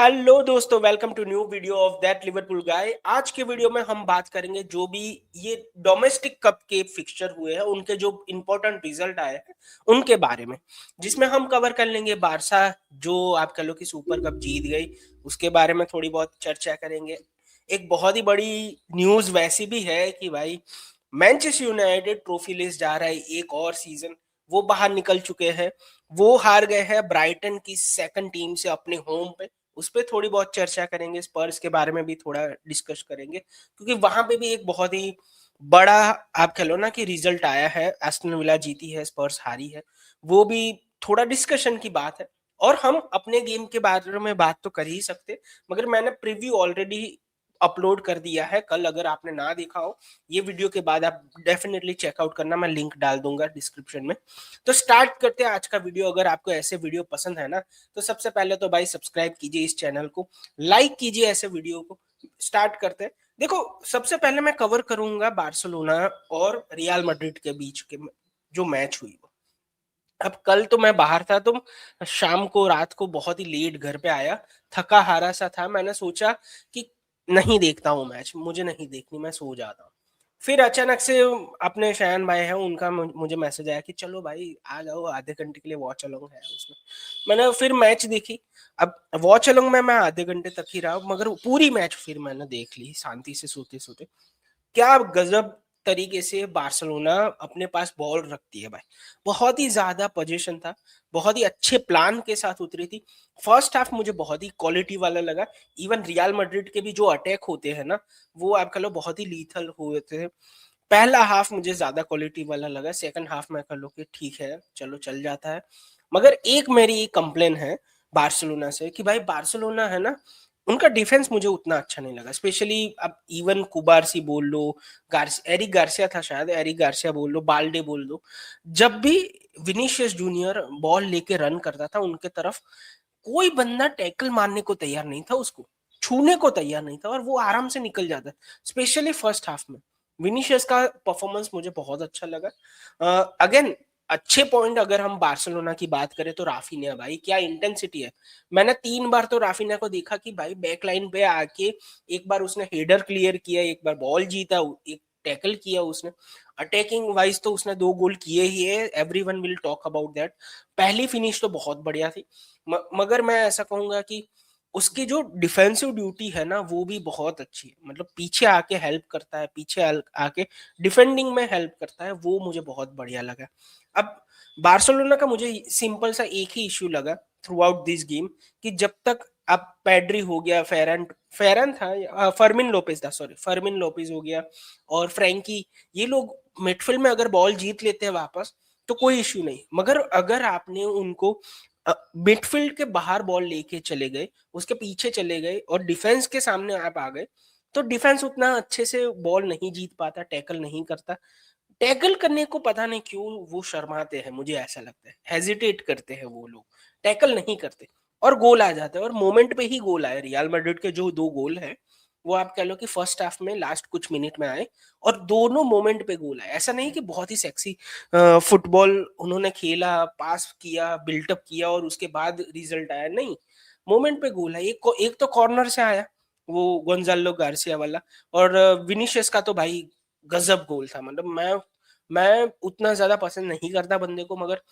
Hello दोस्तों, welcome to new video of that Liverpool guy. आज के वीडियो में हम बात करेंगे जो भी ये डोमेस्टिक कप के फिक्सचर हुए हैं, उनके जो इंपॉर्टेंट रिजल्ट आए हैं उनके बारे में, जिसमें हम कवर कर लेंगे बारसा जो आप कह लो कि सुपर कप जीत गई, उसके बारे में थोड़ी बहुत चर्चा करेंगे। एक बहुत ही बड़ी न्यूज वैसी भी है कि भाई मैनचेस्टर यूनाइटेड ट्रॉफी लिस्ट जा रहा है एक और सीजन, वो बाहर निकल चुके हैं। वो हार गए हैं ब्राइटन की सेकंड टीम से अपने होम पे। उस पर थोड़ी बहुत चर्चा करेंगे, स्पर्स के बारे में भी थोड़ा डिस्कस करेंगे, क्योंकि वहां पे भी एक बहुत ही बड़ा आप कह लो ना कि रिजल्ट आया है। एस्टन विला जीती है, स्पर्स हारी है, वो भी थोड़ा डिस्कशन की बात है। और हम अपने गेम के बारे में बात तो कर ही सकते, मगर मैंने प्रीव्यू ऑलरेडी अपलोड कर दिया है कल। अगर आपने ना देखा हो, ये वीडियो के बाद आप डेफिनेटली चेकआउट करना, मैं लिंक डाल दूंगा डिस्क्रिप्शन में। तो स्टार्ट करते हैं आज का वीडियो। अगर आपको ऐसे वीडियो पसंद है ना, तो सबसे पहले तो भाई सब्सक्राइब कीजिए इस चैनल को, लाइक कीजिए ऐसे वीडियो को। स्टार्ट करते हैं। देखो, सबसे पहले मैं कवर करूंगा बार्सिलोना और रियल मैड्रिड के बीच के जो मैच हुई वो। अब कल तो मैं बाहर था, तो शाम को रात को बहुत ही लेट घर पे आया, थका हारा सा था। मैंने सोचा कि नहीं देखता हूँ मैच, मुझे नहीं देखनी, मैं सो जाता हूँ। फिर अचानक से अपने शयन भाई हैं, उनका मुझे मैसेज आया कि चलो भाई आ जाओ, आधे घंटे के लिए वॉच अलोंग है उसमें। मैंने फिर मैच देखी। अब वॉच अलोंग में मैं आधे घंटे तक ही रहा, मगर पूरी मैच फिर मैंने देख ली शांति से सोते सोते। क्या गजब तरीके से बार्सिलोना अपने पास बॉल रखती है भाई। बहुत ही ज्यादा पोजीशन था, बहुत ही अच्छे प्लान के साथ उतरी थी। फर्स्ट हाफ मुझे बहुत ही क्वालिटी वाला लगा। इवन रियल मैड्रिड के भी जो अटैक होते हैं ना, वो आप कह लो बहुत ही लीथल हुए थे। पहला हाफ मुझे ज्यादा क्वालिटी वाला लगा, सेकंड हाफ में कह लो कि ठीक है, चलो चल जाता है। मगर एक मेरी कंप्लेन है बार्सिलोना से कि भाई बार्सिलोना है ना, उनका डिफेंस मुझे उतना अच्छा नहीं लगा। स्पेशली अब इवन कुबारसी बोल लो, एरिक गार्सिया था शायद, एरिक गार्सिया बोल लो, बाल्डे बोल लो, जब भी विनीशियस जूनियर बॉल लेके रन करता था उनके तरफ, कोई बंदा टैकल मारने को तैयार नहीं था, उसको छूने को तैयार नहीं था, और वो आराम से निकल जाता। स्पेशली फर्स्ट हाफ में विनीशियस का परफॉर्मेंस मुझे बहुत अच्छा लगा। अगेन अच्छे पॉइंट अगर हम बार्सिलोना की बात करें तो राफिनिया, भाई क्या इंटेंसिटी है। मैंने 3 बार तो राफिनिया को देखा कि भाई बैक लाइन पे आके एक बार उसने हेडर क्लियर किया, एक बार बॉल जीता, एक टैकल किया उसने। अटैकिंग वाइज तो उसने 2 गोल किए ही है, everyone will talk about that. पहली फिनिश तो बहुत बढ़िया थी। मगर मैं ऐसा कहूंगा कि उसकी जो डिफेंसिव ड्यूटी है ना, वो भी बहुत अच्छी है। मतलब पीछे आके हेल्प करता है, पीछे आके डिफेंडिंग में हेल्प करता है, वो मुझे बहुत बढ़िया लगा। अब बार्सिलोना का मुझे सिंपल सा एक ही इश्यू लगा थ्रू आउट दिस गेम, कि जब तक अब पेड्री हो गया, फेरन फेरन था फर्मिन लोपेज था, सॉरी फर्मिन लोपेज हो गया, और फ्रैंकी, ये लोग मिडफील्ड में अगर बॉल जीत लेते हैं वापस तो कोई इश्यू नहीं। मगर अगर आपने उनको मिडफील्ड के बाहर बॉल लेके चले गए, उसके पीछे चले गए और डिफेंस के सामने आप आ गए, तो डिफेंस उतना अच्छे से बॉल नहीं जीत पाता, टैकल नहीं करता। टैकल करने को पता नहीं क्यों वो शर्माते हैं, मुझे ऐसा लगता है हेजिटेट करते हैं वो लोग, टैकल नहीं करते, और गोल आ जाता है। और मोमेंट पे ही गोल आए रियल मैड्रिड के, जो 2 गोल है वो आप कह लो कि फर्स्ट हाफ में लास्ट कुछ मिनट में आए, और दोनों मोमेंट पे गोल आए। ऐसा नहीं कि बहुत ही सेक्सी फुटबॉल उन्होंने खेला, पास किया, बिल्टअप किया और उसके बाद रिजल्ट आया, नहीं, मोमेंट पे गोल है। एक तो कॉर्नर से आया, वो गोंजालो गार्सिया वाला, और विनीशियस का तो भाई गजब गोल था। मतलब मैं उतना ज्यादा पसंद नहीं करता बंदे को, मगर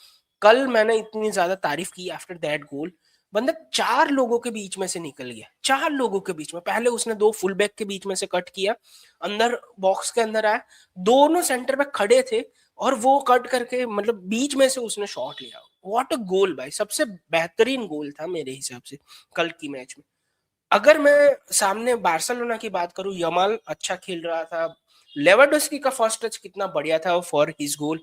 कल मैंने इतनी ज्यादा तारीफ की आफ्टर दैट गोल। बंदा 4 लोगों के बीच में से निकल गया, 4 लोगों के बीच में। पहले उसने 2 फुल बैक के बीच में से कट किया, अंदर बॉक्स के अंदर आया, दोनों सेंटर पे खड़े थे, और वो कट करके मतलब बीच में से उसने शॉट लिया। व्हाट अ गोल भाई, सबसे बेहतरीन गोल था मेरे हिसाब से कल की मैच में। अगर मैं सामने बार्सिलोना की बात करूं, यमाल अच्छा खेल रहा था, लेवांडोस्की का फर्स्ट टच कितना बढ़िया था फॉर हिज गोल,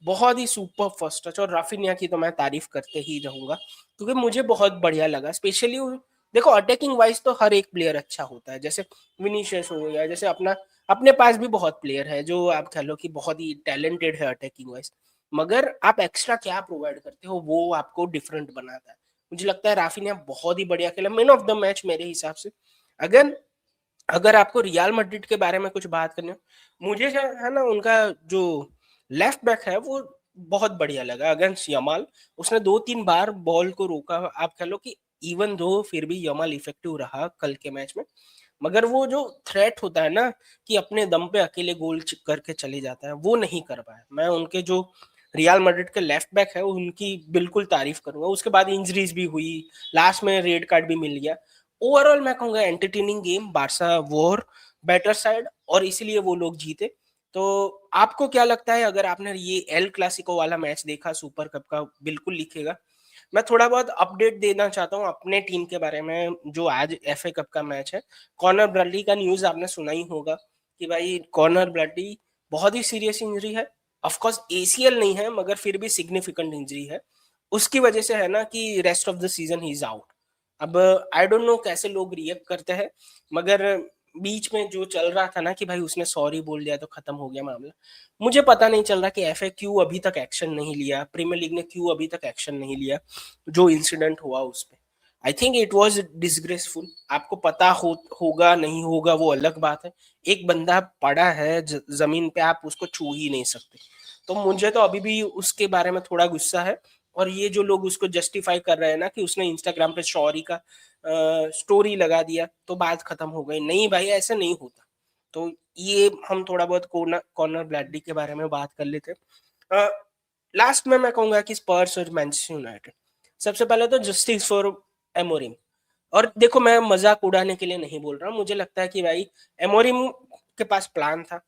बहुत ही सुपर फर्स्ट टच। और राफिनिया की तो मैं तारीफ करते ही रहूंगा, क्योंकि मुझे बहुत बढ़िया लगा। स्पेशली देखो, अटैकिंग वाइज तो हर एक प्लेयर अच्छा होता है, जैसे विनीशियस हो गया, जैसे अपने पास भी बहुत प्लेयर है जो आप कह लो कि बहुत ही टैलेंटेड है अटैकिंग वाइज, मगर आप एक्स्ट्रा क्या प्रोवाइड करते हो वो आपको डिफरेंट बनाता है। मुझे लगता है राफिनिया बहुत ही बढ़िया खेला, मैन ऑफ द मैच मेरे हिसाब से। अगर अगर आपको रियल मैड्रिड के बारे में कुछ बात करनी हो, मुझे जो है ना, उनका जो लेफ्ट बैक है वो बहुत बढ़िया लगा अगेंस्ट यमाल। उसने 2-3 बार बॉल को रोका, आप कह लो कि इवन दो फिर भी यमाल इफेक्टिव रहा कल के मैच में, मगर वो जो थ्रेट होता है ना कि अपने दम पे अकेले गोल करके चले जाता है, वो नहीं कर पाया। मैं उनके जो रियल मैड्रिड के लेफ्ट बैक है उनकी बिल्कुल तारीफ करूंगा। उसके बाद इंजरीज भी हुई, लास्ट में रेड कार्ड भी मिल गया। ओवरऑल मैं कहूंगा entertaining game, Barça war better side, और इसीलिए वो लोग जीते। तो आपको क्या लगता है, अगर आपने ये एल क्लासिको वाला मैच देखा सुपर कप का, बिल्कुल लिखेगा। मैं थोड़ा बहुत अपडेट देना चाहता हूँ अपने टीम के बारे में, जो आज एफए कप का मैच है। कॉर्नर ब्रैडली का न्यूज आपने सुना ही होगा कि भाई कॉर्नर ब्रैडली बहुत ही सीरियस इंजरी है। ऑफ कोर्स एसीएल नहीं है, मगर फिर भी सिग्निफिकेंट इंजरी है। उसकी वजह से है ना कि rest of the season he is out. अब आई डोंट नो कैसे लोग रिएक्ट करते हैं, मगर बीच में जो चल रहा था ना कि भाई उसने सॉरी बोल दिया तो खत्म हो गया मामला, मुझे पता नहीं चल रहा कि एफए क्यों अभी तक एक्शन नहीं लिया, प्रीमियर लीग ने क्यों अभी तक एक्शन नहीं लिया जो इंसिडेंट हुआ उस पे। I think it was disgraceful. आपको पता होगा नहीं होगा वो अलग बात है। एक बंदा पड़ा है जमीन पे, आप उसको छू ही नहीं सकते। तो मुझे तो अभी भी उसके बारे में थोड़ा गुस्सा है। और ये जो लोग उसको जस्टिफाई कर रहे हैं ना कि उसने इंस्टाग्राम पे सॉरी का स्टोरी लगा दिया तो बात खत्म हो गई, नहीं भाई ऐसा नहीं होता। तो ये हम थोड़ा बहुत कॉर्नर ब्लैडली के बारे में बात कर लेते हैं। लास्ट में मैं कहूंगा कि स्पर्स और मैनचेस्टर यूनाइटेड, सबसे पहले तो जस्टिस फॉर एमोरिम। और देखो मैं मजाक उड़ाने के लिए नहीं बोल रहा हूँ, मुझे लगता है कि भाई एमोरिम के पास प्लान था,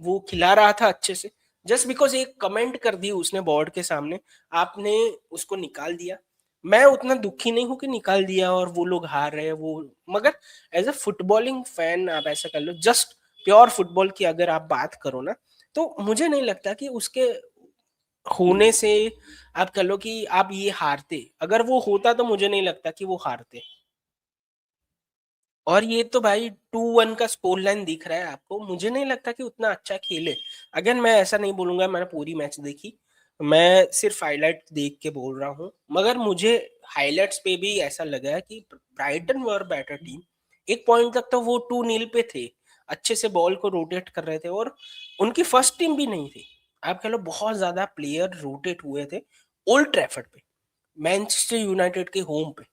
वो खिला रहा था अच्छे से। जस्ट बिकॉज एक कमेंट कर दी उसने बोर्ड के सामने, आपने उसको निकाल दिया। मैं उतना दुखी नहीं हूं कि निकाल दिया और वो लोग हार रहे हैं वो, मगर एज अ फुटबॉलिंग फैन आप ऐसा कर लो, जस्ट प्योर फुटबॉल की अगर आप बात करो ना, तो मुझे नहीं लगता कि उसके होने से आप कह लो कि आप ये हारते। अगर वो होता तो मुझे नहीं लगता कि वो हारते। और ये तो भाई 2-1 का स्कोर लाइन दिख रहा है आपको, मुझे नहीं लगता कि उतना अच्छा खेले। अगेन मैं ऐसा नहीं बोलूंगा मैंने पूरी मैच देखी, मैं सिर्फ हाइलाइट देख के बोल रहा हूँ, मगर मुझे हाइलाइट्स पे भी ऐसा लगा है कि ब्राइटन वर बेटर टीम। एक पॉइंट तक तो वो 2-0 पे थे, अच्छे से बॉल को रोटेट कर रहे थे, और उनकी फर्स्ट टीम भी नहीं थी। आप कह लो बहुत ज्यादा प्लेयर रोटेट हुए थे ओल्ड ट्रैफर्ड पे, मैनचेस्टर यूनाइटेड के होम पे।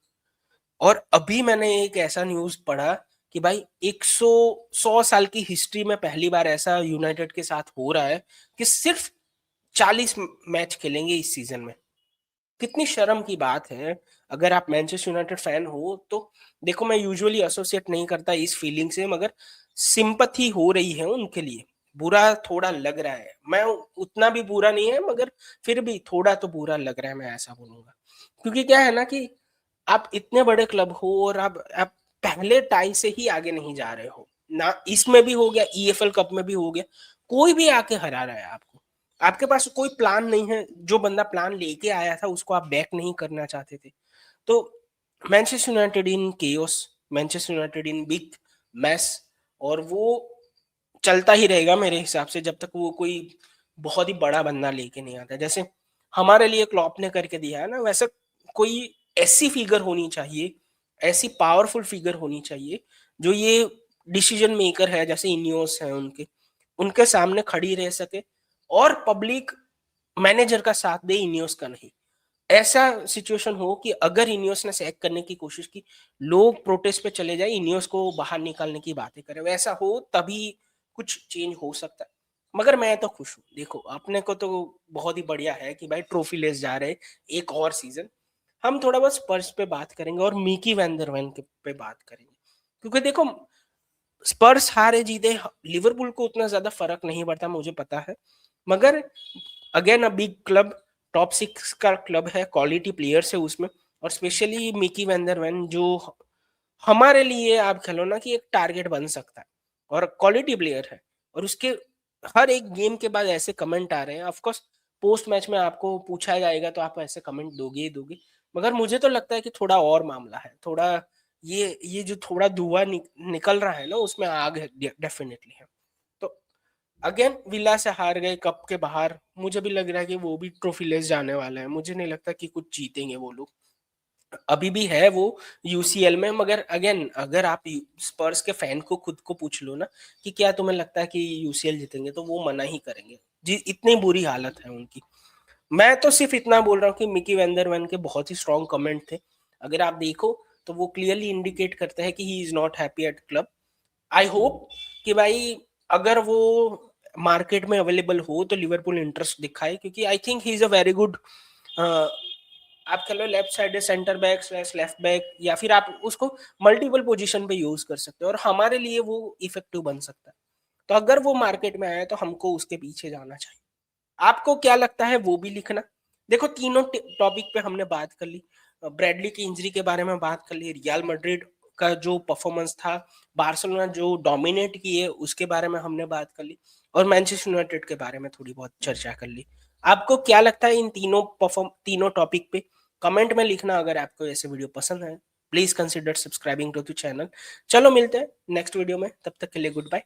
और अभी मैंने एक ऐसा न्यूज पढ़ा कि भाई 100 साल की हिस्ट्री में पहली बार ऐसा यूनाइटेड के साथ हो रहा है कि सिर्फ 40 मैच खेलेंगे इस सीजन में। कितनी शर्म की बात है। अगर आप मैनचेस्टर यूनाइटेड फैन हो तो देखो, मैं यूजुअली एसोसिएट नहीं करता इस फीलिंग से, मगर सिंपथी हो रही है उनके लिए। बुरा थोड़ा लग रहा है, मैं उतना भी बुरा नहीं है, मगर फिर भी थोड़ा तो बुरा लग रहा है, मैं ऐसा बोलूंगा। क्योंकि क्या है ना कि आप इतने बड़े क्लब हो और आप पहले टाई से ही आगे नहीं जा रहे हो ना, इसमें भी हो गया, ईएफएल कप में भी हो गया, कोई भी आके हरा रहा है आपको। आपके पास कोई प्लान नहीं है, जो बंदा प्लान लेके आया था उसको आप बैक नहीं करना चाहते थे। तो Manchester United in chaos, Manchester United in big mess, और वो चलता ही रहेगा मेरे हिसाब से जब तक वो कोई बहुत ही बड़ा बंदा लेके नहीं आता। जैसे हमारे लिए क्लॉप ने करके दिया है ना, वैसे कोई ऐसी फिगर होनी चाहिए, ऐसी पावरफुल फिगर होनी चाहिए जो ये डिसीजन मेकर है जैसे इनियोस है उनके उनके सामने खड़ी रह सके, और पब्लिक मैनेजर का साथ दे, इनियोस का नहीं। ऐसा सिचुएशन हो कि अगर इनियोस ने सैक करने की कोशिश की, लोग प्रोटेस्ट पे चले जाए, इनियोस को बाहर निकालने की बातें करें, वैसा हो तभी कुछ चेंज हो सकता है। मगर मैं तो खुश हूँ। देखो अपने को तो बहुत ही बढ़िया है कि भाई ट्रॉफी लेस जा रहे एक और सीजन। हम थोड़ा बहुत स्पर्स पे बात करेंगे और मिकी वैन der Ven के पे बात करेंगे, क्योंकि देखो स्पर्स हारे जीते लिवरपूल को उतना ज्यादा फर्क नहीं पड़ता, मुझे पता है। मगर again a big club, top 6 का क्लब है, क्वालिटी प्लेयर्स है उसमें, और specially Micky van der Ven जो हमारे लिए आप खेलो ना कि एक टारगेट बन सकता है, और क्वालिटी प्लेयर है। और उसके हर एक गेम के बाद ऐसे कमेंट आ रहे हैं, ऑफ कोर्स पोस्ट मैच में आपको पूछा जाएगा तो आप ऐसे कमेंट दोगे ही दोगे, मगर मुझे तो लगता है कि थोड़ा और मामला है, थोड़ा ये जो थोड़ा धुआं निकल रहा है ना उसमें आग है, डेफिनेटली है। तो अगेन विला से हार गए कप के बाहर, मुझे भी लग रहा है कि वो भी ट्रॉफी लेस जाने वाला है, मुझे नहीं लगता कि कुछ जीतेंगे वो लोग। अभी भी है वो यूसीएल में, मगर अगेन अगर आप स्पर्स के फैन को खुद को पूछ लो ना कि क्या तुम्हें लगता है कि यूसीएल जीतेंगे, तो वो मना ही करेंगे जी, इतनी बुरी हालत है उनकी। मैं तो सिर्फ इतना बोल रहा हूँ कि मिकी वैन der Ven के बहुत ही स्ट्रॉन्ग कमेंट थे। अगर आप देखो तो वो क्लियरली इंडिकेट करता है कि he is not happy at club. I hope कि भाई अगर वो मार्केट में अवेलेबल हो तो लिवरपूल इंटरेस्ट दिखाए, क्योंकि I think he is a very good, आप कह लो left side centre back slash left back, या फिर आप उसको मल्टीपल पोजीशन पे यूज कर सकते हो और हमारे लिए वो इफेक्टिव बन सकता है। तो अगर वो मार्केट में आया तो हमको उसके पीछे जाना चाहिए। आपको क्या लगता है वो भी लिखना। देखो तीनों टॉपिक पे हमने बात कर ली, ब्रैडली की इंजरी के बारे में बात कर ली, रियल मैड्रिड का जो परफॉर्मेंस था, बार्सिलोना जो डोमिनेट किए उसके बारे में हमने बात कर ली, और मैनचेस्टर यूनाइटेड के बारे में थोड़ी बहुत चर्चा कर ली। आपको क्या लगता है इन तीनों टॉपिक पे? कमेंट में लिखना। अगर आपको ऐसे वीडियो पसंद है please consider subscribing to the channel. चलो मिलते हैं नेक्स्ट वीडियो में, तब तक के लिए गुड बाय।